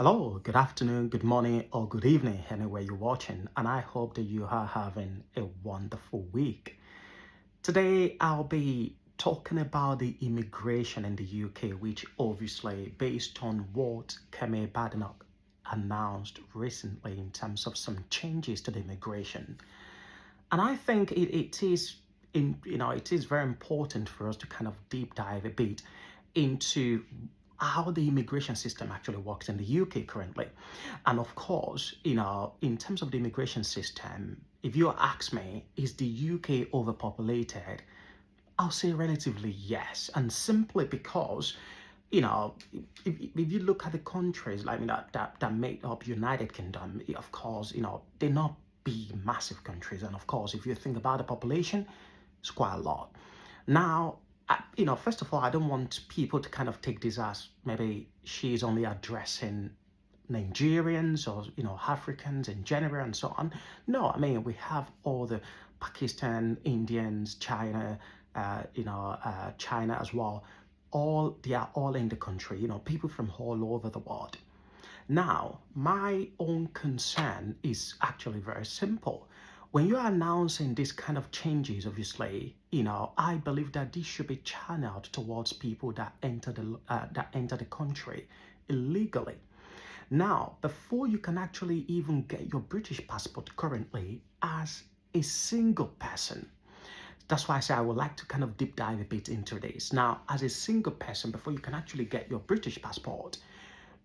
Hello, good afternoon, good morning, or good evening, anywhere you're watching, and I hope that you are having a wonderful week. Today, I'll be talking about the immigration in the UK, which obviously, based on what Kemi Badenoch announced recently in terms of some changes to the immigration. And I think it is very important for us to kind of deep dive a bit into how the immigration system actually works in the UK currently. And of course, in terms of the immigration system, if you ask me, is the UK overpopulated? I'll say relatively yes, and simply because, you know, if you look at the countries like that make up United Kingdom, of course, they're not big, massive countries, and of course, if you think about the population, it's quite a lot. Now, first of all, I don't want people to kind of take this as maybe she's only addressing Nigerians or Africans in general and so on. No, I mean we have all the Pakistan, Indians, China, China as well. All they are all in the country. People from all over the world. Now, my own concern is actually very simple. When you're announcing this kind of changes, obviously, I believe that this should be channeled towards people that enter the country illegally. Now, before you can actually even get your British passport currently as a single person, that's why I say I would like to kind of deep dive a bit into this. Now, as a single person, before you can actually get your British passport,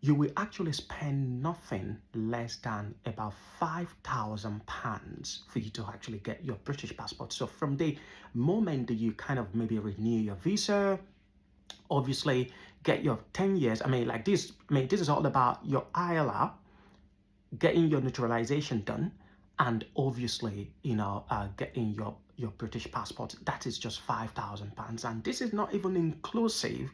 you will actually spend nothing less than about £5,000 for you to actually get your British passport. So from the moment that you kind of maybe renew your visa, obviously get your 10 years, this is all about your ILR, getting your naturalization done, and obviously getting your British passport. That is just £5,000, and this is not even inclusive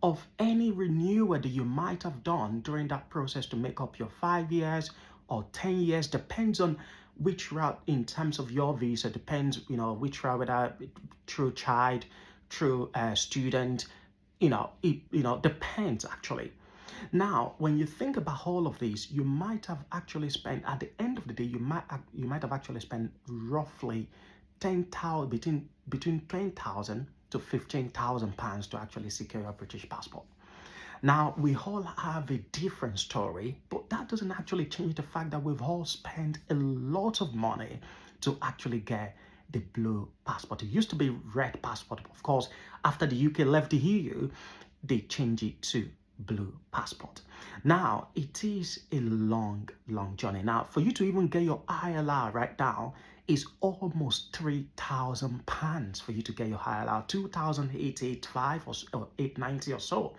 of any renewal that you might have done during that process to make up your 5 years or 10 years. Depends on which route in terms of your visa. Depends, which route, whether through child, through student. It depends actually. Now, when you think about all of this, you might have actually spent, at the end of the day, you might have actually spent roughly 10,000, between 10,000 to 15,000 pounds to actually secure a British passport. Now, we all have a different story, but that doesn't actually change the fact that we've all spent a lot of money to actually get the blue passport. It used to be red passport. Of course, after the UK left the EU, they changed it to blue passport. Now, it is a long, long journey. Now, for you to even get your ILR right now is almost £3,000 for you to get your ILR, 2,885 or 890 or so.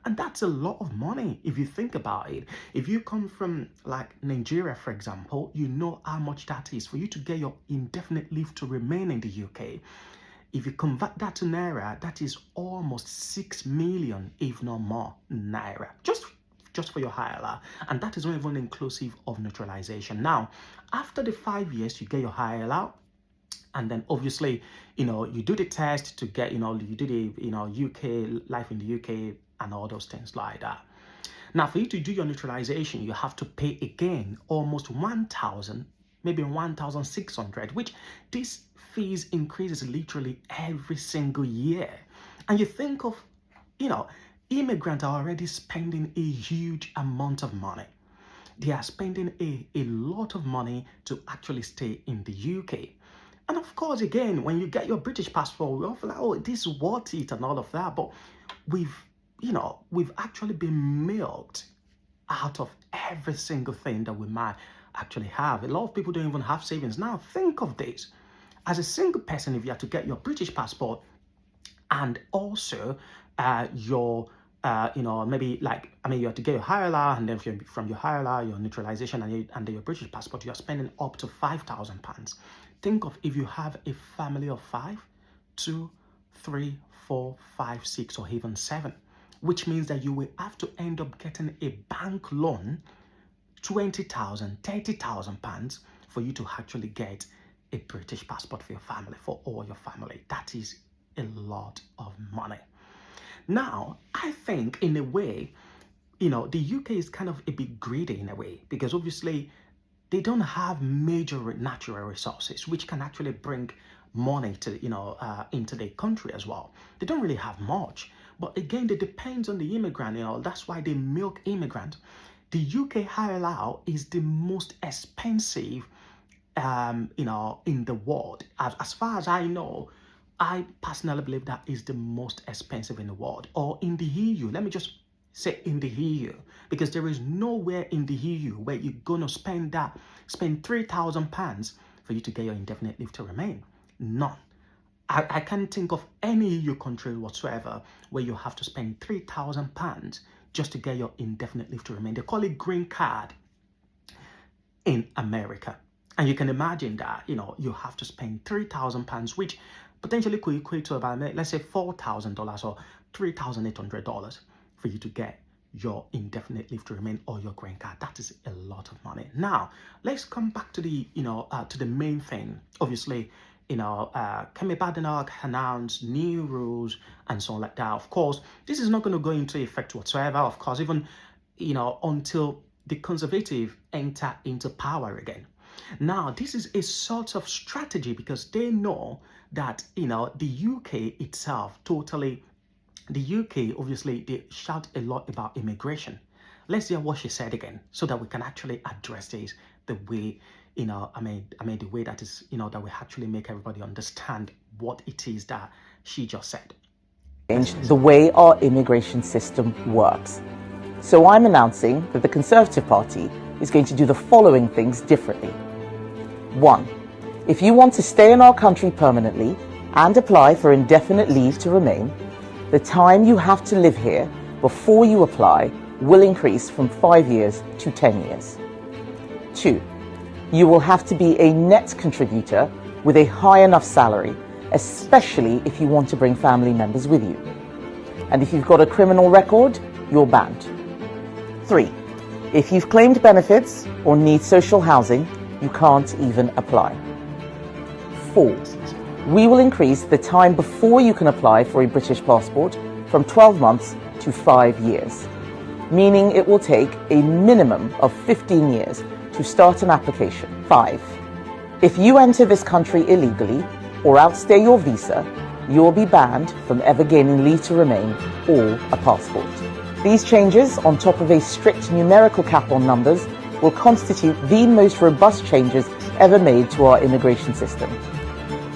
And that's a lot of money if you think about it. If you come from like Nigeria, for example, you know how much that is for you to get your indefinite leave to remain in the UK. If you convert that to naira, that is almost 6 million, if not more, naira. Just for your ILR, and that is not even inclusive of neutralization. Now, after the 5 years, you get your ILR, and then obviously, you do the test to get, you do the, UK life in the UK and all those things like that. Now, for you to do your neutralization, you have to pay again almost 1,000, maybe 1,600, which this fees increases literally every single year. And you think of, immigrants are already spending a huge amount of money. They are spending a lot of money to actually stay in the UK. And of course, again, when you get your British passport, we all feel like, oh, this is worth it and all of that. But we've, we've actually been milked out of every single thing that we might actually have. A lot of people don't even have savings. Now, think of this. As a single person, if you have to get your British passport and also your maybe like, you have to get your ILR, and then from your ILR, your neutralization, and then your British passport, you're spending up to £5,000. Think of if you have a family of 5, 2, 3, 4, 5, 6, or even 7, which means that you will have to end up getting a bank loan, 20,000, 30,000 pounds for you to actually get a British passport for your family, for all your family. That is a lot of money. Now, I think in a way, the UK is kind of a bit greedy in a way, because obviously they don't have major natural resources which can actually bring money to into the country as well. They don't really have much, but again, it depends on the immigrant. That's why they milk immigrant. The UK higher law is the most expensive in the world. As far as I know, I personally believe that is the most expensive in the world, or in the EU. Let me just say in the EU, because there is nowhere in the EU where you're gonna spend £3,000 for you to get your indefinite leave to remain. None. I can't think of any EU country whatsoever where you have to spend £3,000 just to get your indefinite leave to remain. They call it green card in America. And you can imagine that, you have to spend £3,000, which potentially could equate to about, let's say, $4,000 or $3,800 for you to get your indefinite leave to remain or your green card. That is a lot of money. Now, let's come back to the main thing. Obviously, Kemi Badenoch announced new rules and so on like that. Of course, this is not going to go into effect whatsoever. Of course, even, until the conservative enter into power again. Now, this is a sort of strategy because they know that, the UK itself the UK, obviously, they shout a lot about immigration. Let's hear what she said again so that we can actually address this the way, the way that is, that we actually make everybody understand what it is that she just said. Change the way our immigration system works. So I'm announcing that the Conservative Party is going to do the following things differently. 1. If you want to stay in our country permanently and apply for indefinite leave to remain, the time you have to live here before you apply will increase from 5 years to 10 years. 2. You will have to be a net contributor with a high enough salary, especially if you want to bring family members with you. And if you've got a criminal record, you're banned. 3. If you've claimed benefits or need social housing, you can't even apply. 4. We will increase the time before you can apply for a British passport from 12 months to 5 years, meaning it will take a minimum of 15 years to start an application. 5. If you enter this country illegally or outstay your visa, you will be banned from ever gaining leave to remain or a passport. These changes, on top of a strict numerical cap on numbers, will constitute the most robust changes ever made to our immigration system.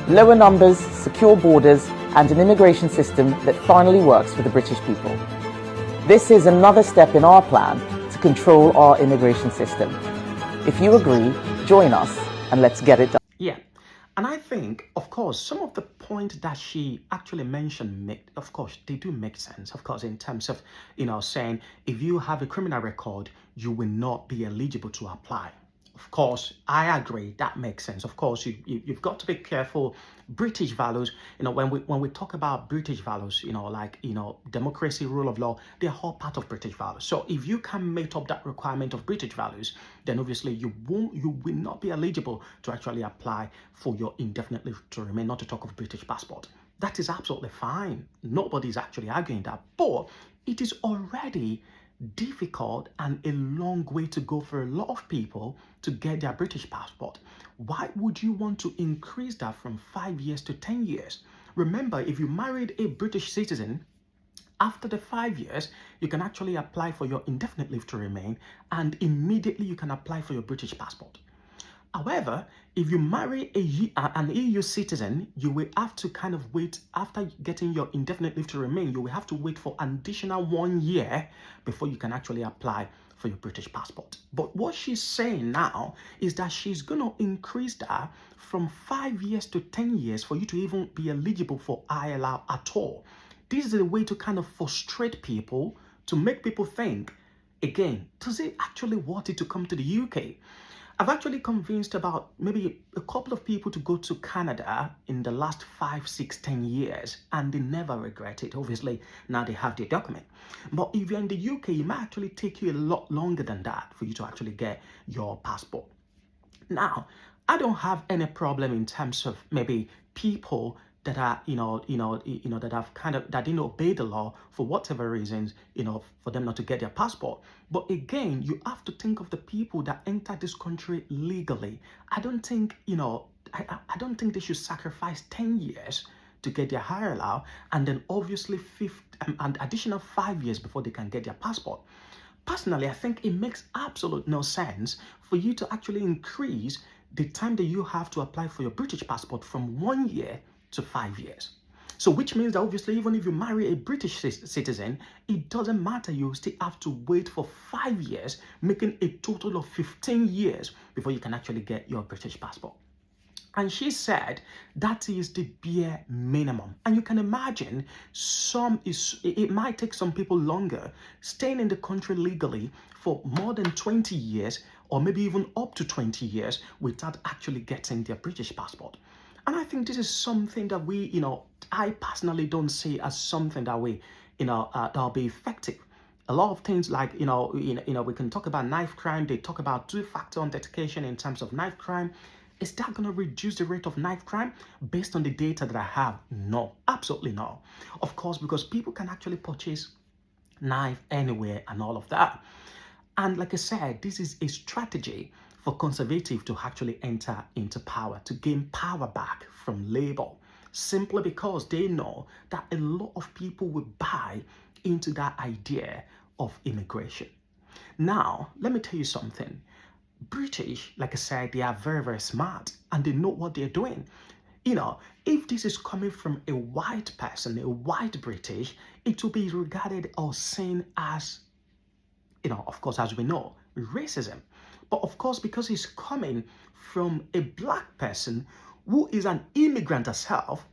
Lower numbers, secure borders, and an immigration system that finally works for the British people. This is another step in our plan to control our immigration system. If you agree, join us and let's get it done. Yeah. And I think, of course, some of the points that she actually mentioned, of course, they do make sense, of course, in terms of, saying if you have a criminal record, you will not be eligible to apply. Of course, I agree. That makes sense. Of course, you've got to be careful. British values, when we talk about British values, democracy, rule of law, they're all part of British values. So if you can meet up that requirement of British values, then obviously you will not be eligible to actually apply for your indefinite leave to remain, not to talk of British passport. That is absolutely fine. Nobody's actually arguing that. But it is already difficult and a long way to go for a lot of people to get their British passport. Why would you want to increase that from 5 years to 10 years? Remember, if you married a British citizen, after the 5 years, you can actually apply for your indefinite leave to remain, and immediately you can apply for your British passport. However, if you marry an EU citizen, you will have to kind of wait. After getting your indefinite leave to remain, you will have to wait for an additional 1 year before you can actually apply for your British passport. But what she's saying now is that she's going to increase that from 5 years to 10 years for you to even be eligible for ILR at all. This is a way to kind of frustrate people, to make people think, again, does it actually worth it to come to the UK? I've actually convinced about maybe a couple of people to go to Canada in the last 5, 6, 10 years, and they never regret it. Obviously, now they have their document. But if you're in the UK, it might actually take you a lot longer than that for you to actually get your passport. Now, I don't have any problem in terms of maybe people that are, that have that didn't obey the law for whatever reasons, for them not to get their passport. But again, you have to think of the people that enter this country legally. I don't think, I don't think they should sacrifice 10 years to get their ILR, and then obviously an additional 5 years before they can get their passport. Personally, I think it makes absolute no sense for you to actually increase the time that you have to apply for your British passport from 1 year to 5 years. So which means that obviously even if you marry a British citizen, it doesn't matter, you still have to wait for 5 years, making a total of 15 years before you can actually get your British passport. And she said that is the bare minimum. And you can imagine it might take some people longer staying in the country legally for more than 20 years or maybe even up to 20 years without actually getting their British passport. And I think this is something that I personally don't see as something that that'll be effective. A lot of things like, we can talk about knife crime. They talk about two-factor authentication in terms of knife crime. Is that going to reduce the rate of knife crime? Based on the data that I have, no, absolutely no. Of course, because people can actually purchase knife anywhere and all of that. And like I said, this is a strategy for conservative to actually enter into power, to gain power back from Labour, simply because they know that a lot of people will buy into that idea of immigration. Now, let me tell you something. British, like I said, they are very, very smart and they know what they're doing. If this is coming from a white person, a white British, it will be regarded or seen as, of course, as we know, racism. But of course, because it's coming from a black person who is an immigrant herself,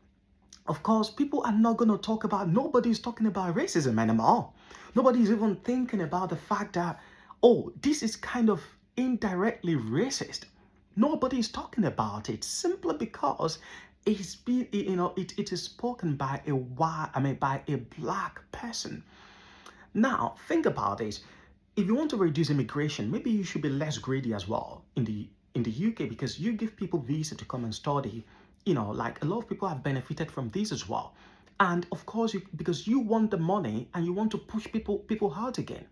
of course, people are not going to talk about, nobody's talking about racism anymore. Nobody's even thinking about the fact that, oh, this is kind of indirectly racist. Nobody is talking about it simply because it is spoken by by a black person. Now, think about it. If you want to reduce immigration, maybe you should be less greedy as well in the UK, because you give people visa to come and study. Like a lot of people have benefited from this as well. And of course, because you want the money and you want to push people out again.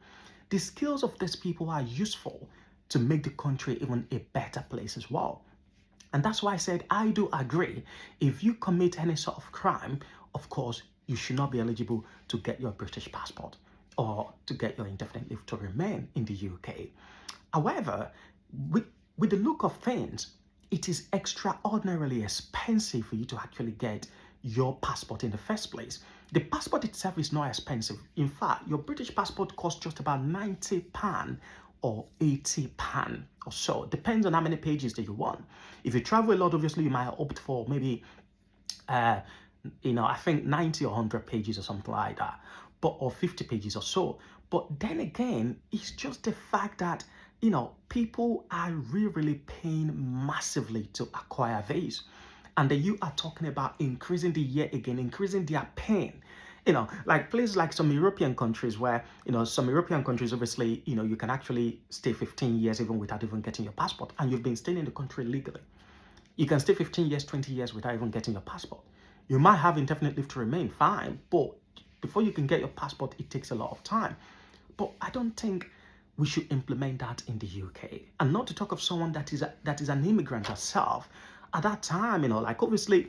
The skills of these people are useful to make the country even a better place as well. And that's why I said I do agree. If you commit any sort of crime, of course, you should not be eligible to get your British passport or to get your indefinite leave to remain in the UK. However, with the look of things, it is extraordinarily expensive for you to actually get your passport in the first place. The passport itself is not expensive. In fact, your British passport costs just about £90 or £80 or so. Depends on how many pages that you want. If you travel a lot, obviously you might opt for maybe, I think 90 or 100 pages or something like that, or 50 pages or so. But then again, it's just the fact that, people are really paying massively to acquire these. And then you are talking about increasing increasing their pain. Like places like some European countries where, obviously, you can actually stay 15 years even without even getting your passport. And you've been staying in the country legally. You can stay 15 years, 20 years without even getting your passport. You might have indefinite leave to remain, fine. But before you can get your passport, it takes a lot of time. But I don't think we should implement that in the UK. And not to talk of someone that is an immigrant herself. At that time, like obviously,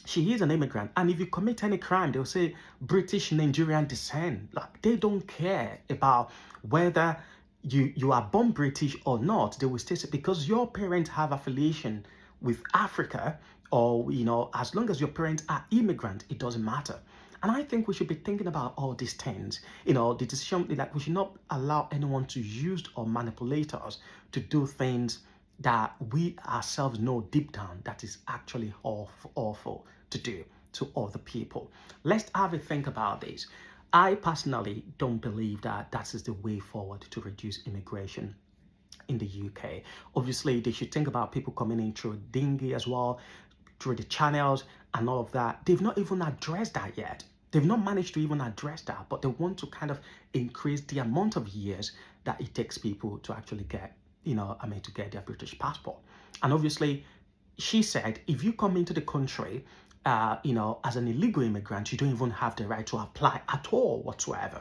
she is an immigrant, and if you commit any crime, they'll say British Nigerian descent. Like they don't care about whether you are born British or not. They will still say because your parents have affiliation with Africa, or as long as your parents are immigrant, it doesn't matter. And I think we should be thinking about all these things. The decision, like we should not allow anyone to use or manipulate us to do things that we ourselves know deep down that is actually awful to do to other people. Let's have a think about this. I personally don't believe that is the way forward to reduce immigration in the UK. Obviously, they should think about people coming in through dinghy as well, through the channels and all of that. They've not even addressed that yet. They've not managed to even address that, but they want to kind of increase the amount of years that it takes people to actually get to get their British passport. And obviously, she said, if you come into the country as an illegal immigrant, you don't even have the right to apply at all whatsoever.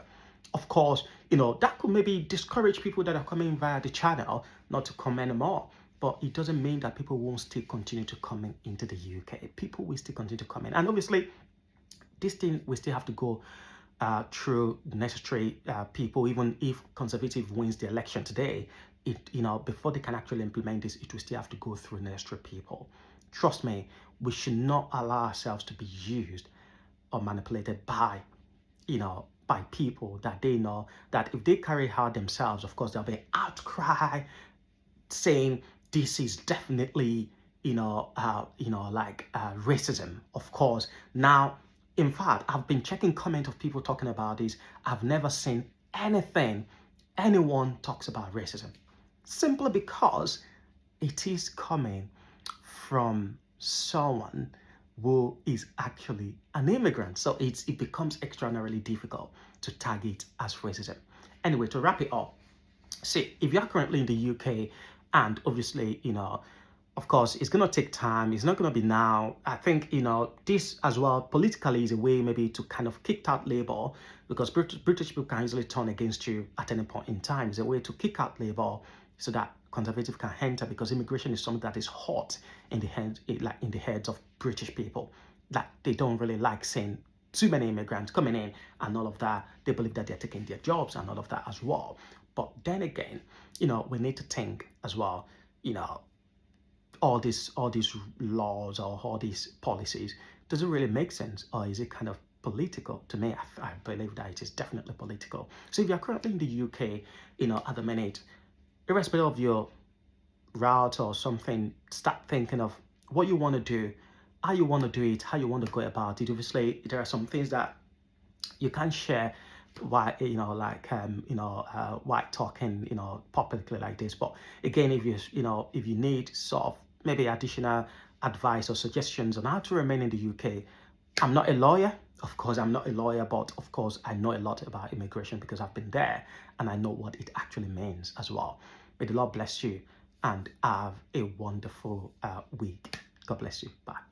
Of course, that could maybe discourage people that are coming via the channel not to come anymore. But it doesn't mean that people won't still continue to come into the UK. People will still continue to come in. And obviously, this thing we still have to go through the necessary people. Even if Conservative wins the election today, before they can actually implement this, it will still have to go through necessary people. Trust me, we should not allow ourselves to be used or manipulated by by people that they know that if they carry out themselves, of course there'll be outcry saying this is definitely racism. Of course, now, in fact, I've been checking comments of people talking about this. I've never seen anyone talks about racism, simply because it is coming from someone who is actually an immigrant. So it becomes extraordinarily difficult to tag it as racism. Anyway, to wrap it up, see, if you're currently in the UK, and obviously, of course, it's going to take time. It's not going to be now. I think, this as well, politically is a way maybe to kind of kick out Labour, because British people can easily turn against you at any point in time. It's a way to kick out Labour so that Conservative can enter, because immigration is something that is hot in the heads of British people, that they don't really like seeing too many immigrants coming in and all of that. They believe that they're taking their jobs and all of that as well. But then again, we need to think as well, all these laws or all these policies, does it really make sense, or is it kind of political? To me, I believe that it is definitely political. So if you're currently in the UK, at the minute, irrespective of your route or something, start thinking of what you want to do, how you want to do it, how you want to go about it. Obviously, there are some things that you can't share while while talking publicly like this. But again, if you need sort of maybe additional advice or suggestions on how to remain in the UK, I'm not a lawyer. Of course, I'm not a lawyer, but of course, I know a lot about immigration because I've been there and I know what it actually means as well. May the Lord bless you and have a wonderful week. God bless you. Bye.